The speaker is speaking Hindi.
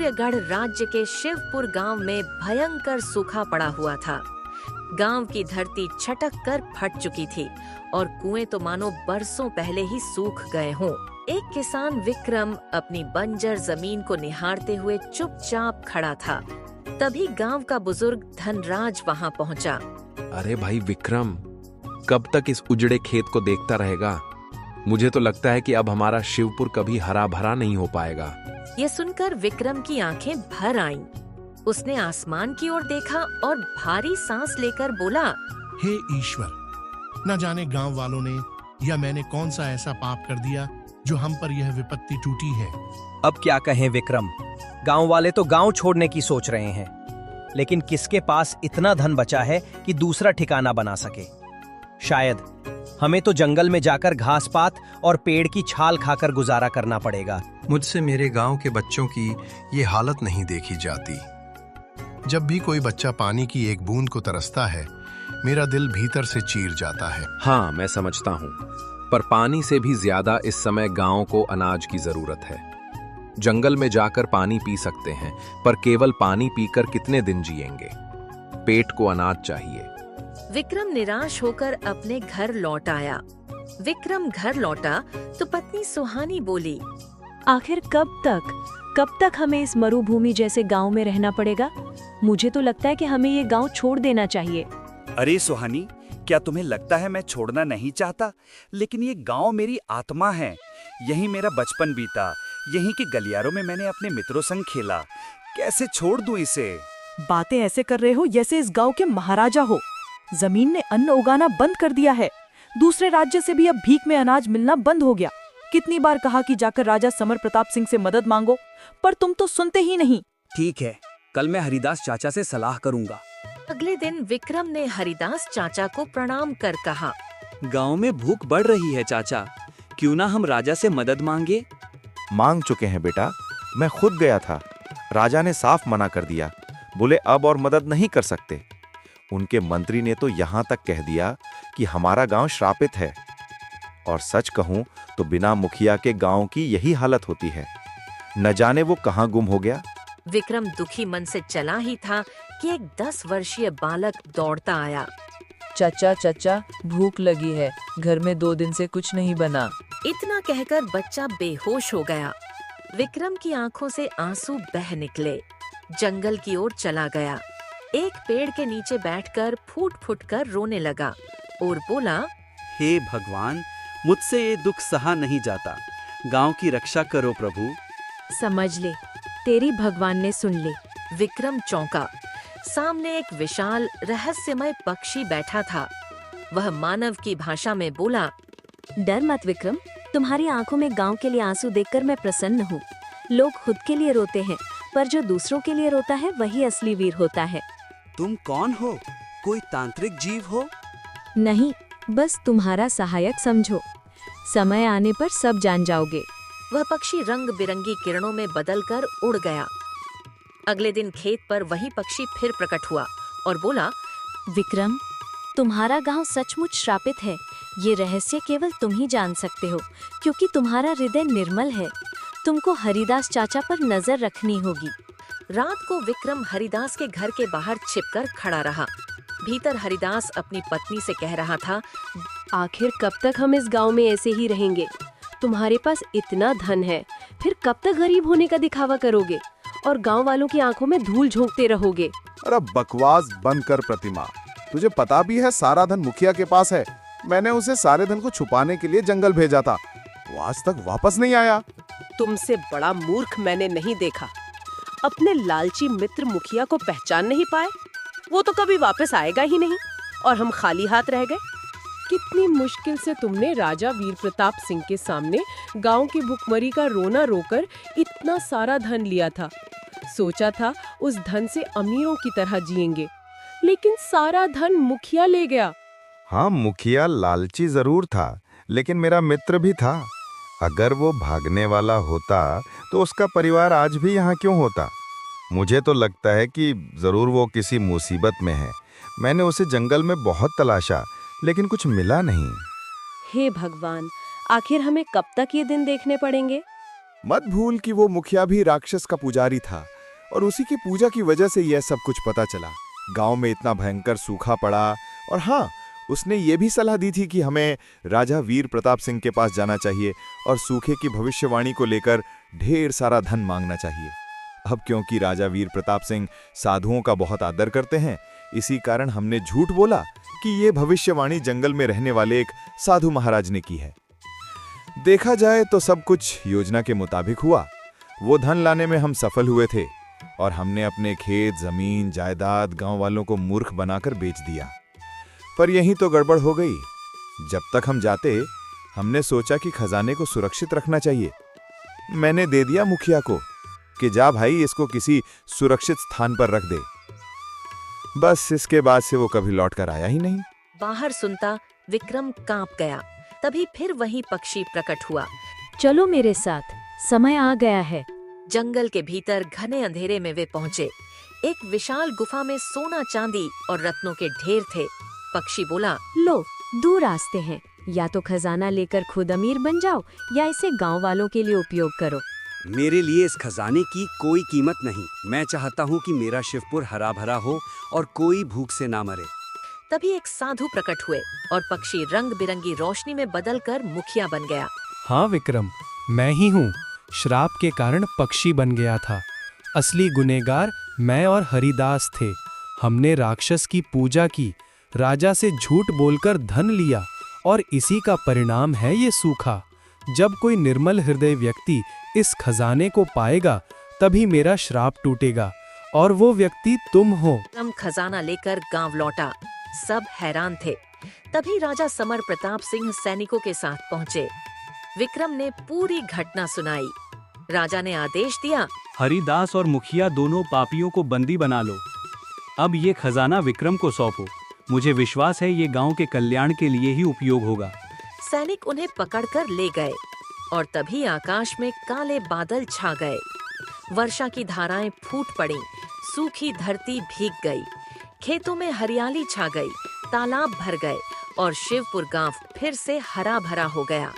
सूर्यगढ़ राज्य के शिवपुर गांव में भयंकर सूखा पड़ा हुआ था। गांव की धरती छटक कर फट चुकी थी और कुएं तो मानो बरसों पहले ही सूख गए हों। एक किसान विक्रम अपनी बंजर जमीन को निहारते हुए चुपचाप खड़ा था। तभी गांव का बुजुर्ग धनराज वहां पहुंचा। अरे भाई विक्रम, कब तक इस उजड़े खेत को देखता रहेगा? मुझे तो लगता है कि अब हमारा शिवपुर कभी हरा भरा नहीं हो पाएगा। ये सुनकर विक्रम की आंखें भर आईं। उसने आसमान की ओर देखा और भारी सांस लेकर बोला, हे ईश्वर, न जाने गांव वालों ने या मैंने कौन सा ऐसा पाप कर दिया जो हम पर यह विपत्ति टूटी है। अब क्या कहें विक्रम, गांव वाले तो गांव छोड़ने की सोच रहे हैं, लेकिन किसके पास इतना धन बचा है कि दूसरा ठिकाना बना सके? शायद हमें तो जंगल में जाकर घास पात और पेड़ की छाल खाकर गुजारा करना पड़ेगा। मुझसे मेरे गांव के बच्चों की ये हालत नहीं देखी जाती। जब भी कोई बच्चा पानी की एक बूंद को तरसता है, मेरा दिल भीतर से चीर जाता है। हाँ, मैं समझता हूँ, पर पानी से भी ज्यादा इस समय गांव को अनाज की जरूरत है। जंगल में जाकर पानी पी सकते हैं, पर केवल पानी पीकर कितने दिन जिएंगे? पेट को अनाज चाहिए। विक्रम निराश होकर अपने घर लौट आया। विक्रम घर लौटा तो पत्नी सुहानी बोली, आखिर कब तक हमें इस मरुभूमि जैसे गांव में रहना पड़ेगा? मुझे तो लगता है कि हमें ये गांव छोड़ देना चाहिए। अरे सुहानी, क्या तुम्हें लगता है मैं छोड़ना नहीं चाहता? लेकिन ये गांव मेरी आत्मा है। यहीं मेरा बचपन बीता, यहीं के गलियारों में मैंने अपने मित्रों संग खेला। कैसे छोड़ दूं इसे? बातें ऐसे कर रहे हो जैसे इस गांव के महाराजा हो। जमीन ने अन्न उगाना बंद कर दिया है। दूसरे राज्य से भी अब भीख में अनाज मिलना बंद हो गया। कितनी बार कहा कि जाकर राजा समर प्रताप सिंह से मदद मांगो, पर तुम तो सुनते ही नहीं। ठीक है, कल मैं हरिदास चाचा से सलाह करूंगा। अगले दिन विक्रम ने हरिदास चाचा को प्रणाम कर कहा, गांव में भूख बढ़ रही है चाचा, क्यों ना हम राजा से मदद मांगे? मांग चुके हैं बेटा, मैं खुद गया था। राजा ने साफ मना कर दिया, बोले अब और मदद नहीं कर सकते। उनके मंत्री ने तो यहाँ तक कह दिया कि हमारा गांव श्रापित है। और सच कहूं तो बिना मुखिया के गांव की यही हालत होती है। न जाने वो कहां गुम हो गया। विक्रम दुखी मन से चला ही था कि एक 10 वर्षीय बालक दौड़ता आया। चाचा, भूख लगी है, घर में 2 दिन से कुछ नहीं बना। इतना कहकर बच्चा बेहोश हो गया। विक्रम की आंखों से आंसू बह निकले। जंगल की ओर चला गया। एक पेड़ के नीचे बैठकर फूट फूट कर रोने लगा और बोला, हे भगवान, मुझसे ये दुख सहा नहीं जाता। गांव की रक्षा करो प्रभु। समझ ले, तेरी भगवान ने सुन ले। विक्रम चौंका। सामने एक विशाल रहस्यमय पक्षी बैठा था। वह मानव की भाषा में बोला, डर मत विक्रम, तुम्हारी आंखों में गांव के लिए आंसू देखकर मैं प्रसन्न हूँ। लोग खुद के लिए रोते हैं, पर जो दूसरों के लिए रोता है वही असली वीर होता है। तुम कौन हो? कोई तांत्रिक जीव हो? नहीं, बस तुम्हारा सहायक समझो। समय आने पर सब जान जाओगे। वह पक्षी रंग बिरंगी किरणों में बदलकर उड़ गया। अगले दिन खेत पर वही पक्षी फिर प्रकट हुआ और बोला, विक्रम, तुम्हारा गांव सचमुच श्रापित है। ये रहस्य केवल तुम ही जान सकते हो, क्योंकि तुम्हारा हृदय निर्मल है। तुमको हरिदास चाचा पर नजर रखनी होगी। रात को विक्रम हरिदास के घर के बाहर छिपकर खड़ा रहा। भीतर हरिदास अपनी पत्नी से कह रहा था, आखिर कब तक हम इस गांव में ऐसे ही रहेंगे? तुम्हारे पास इतना धन है, फिर कब तक गरीब होने का दिखावा करोगे और गांव वालों की आंखों में धूल झोंकते रहोगे? अरे बकवास बंद कर प्रतिमा। तुझे पता भी है सारा धन मुखिया के पास है। मैंने उसे सारे धन को छुपाने के लिए जंगल भेजा था, वो आज तक वापस नहीं आया। तुमसे बड़ा मूर्ख मैंने नहीं देखा। अपने लालची मित्र मुखिया को पहचान नहीं पाए। वो तो कभी वापस आएगा ही नहीं और हम खाली हाथ रह गए। कितनी मुश्किल से तुमने राजा वीर प्रताप सिंह के सामने गांव की भुखमरी का रोना रोकर इतना सारा धन लिया था। सोचा था उस धन से अमीरों की तरह जिएंगे, लेकिन सारा धन मुखिया ले गया। हाँ, मुखिया लालची जरूर था, लेकिन मेरा मित्र भी था। अगर वो भागने वाला होता तो उसका परिवार आज भी यहाँ क्यों होता? मुझे तो लगता है कि जरूर वो किसी मुसीबत में है। मैंने उसे जंगल में बहुत तलाशा, लेकिन कुछ मिला नहीं। हे भगवान, आखिर हमें कब तक ये दिन देखने पड़ेंगे? मत भूल कि वो मुखिया भी राक्षस का पुजारी था। और उसी की पूजा की वजह से यह सब कुछ पता चला। गांव में इतना भयंकर सूखा पड़ा। और हाँ, उसने ये भी सलाह दी थी कि हमें राजा वीर प्रताप सिंह के पास जाना चाहिए और सूखे की भविष्यवाणी को लेकर ढेर सारा धन मांगना चाहिए। अब क्योंकि राजा वीर प्रताप सिंह साधुओं का बहुत आदर करते हैं, इसी कारण हमने झूठ बोला कि ये भविष्यवाणी जंगल में रहने वाले एक साधु महाराज ने की है। देखा जाए तो सब कुछ योजना के मुताबिक हुआ। वो धन लाने में हम सफल हुए थे और हमने अपने खेत, जमीन, जायदाद गांव वालों को मूर्ख बनाकर बेच दिया। पर यहीं तो गड़बड़ हो गई। जब तक हम जाते, हमने सोचा कि खजाने को सुरक्षित रखना चाहिए। मैंने दे दिया मुखिया को कि जा भाई, इसको किसी सुरक्षित स्थान पर रख दे। बस इसके बाद से वो कभी लौट कर आया ही नहीं। बाहर सुनता विक्रम कांप गया। तभी फिर वही पक्षी प्रकट हुआ। चलो मेरे साथ, समय आ गया है। जंगल के भीतर घने अंधेरे में वे पहुंचे। एक विशाल गुफा में सोना, चांदी और रत्नों के ढेर थे। पक्षी बोला, लो, दो रास्ते हैं, या तो खजाना लेकर खुद अमीर बन जाओ या इसे गांव वालों के लिए उपयोग करो। मेरे लिए इस खजाने की कोई कीमत नहीं। मैं चाहता हूँ कि मेरा शिवपुर हरा भरा हो और कोई भूख से ना मरे। तभी एक साधु प्रकट हुए और पक्षी रंग बिरंगी रोशनी में बदलकर मुखिया बन गया। हाँ विक्रम, मैं ही हूँ। श्राप के कारण पक्षी बन गया था। असली गुनहगार मैं और हरिदास थे। हमने राक्षस की पूजा की, राजा से झूठ बोलकर धन लिया और इसी का परिणाम है ये सूखा। जब कोई निर्मल हृदय व्यक्ति इस खजाने को पाएगा, तभी मेरा श्राप टूटेगा और वो व्यक्ति तुम हो। विक्रम खजाना लेकर गांव लौटा। सब हैरान थे। तभी राजा समर प्रताप सिंह सैनिकों के साथ पहुंचे। विक्रम ने पूरी घटना सुनाई। राजा ने आदेश दिया, हरिदास और मुखिया दोनों पापियों को बंदी बना लो। अब ये खजाना विक्रम को सौंपो। मुझे विश्वास है ये गांव के कल्याण के लिए ही उपयोग होगा। सैनिक उन्हें पकड़कर ले गए और तभी आकाश में काले बादल छा गए। वर्षा की धाराएं फूट पड़ीं, सूखी धरती भीग गई, खेतों में हरियाली छा गई, तालाब भर गए और शिवपुर गांव फिर से हरा भरा हो गया।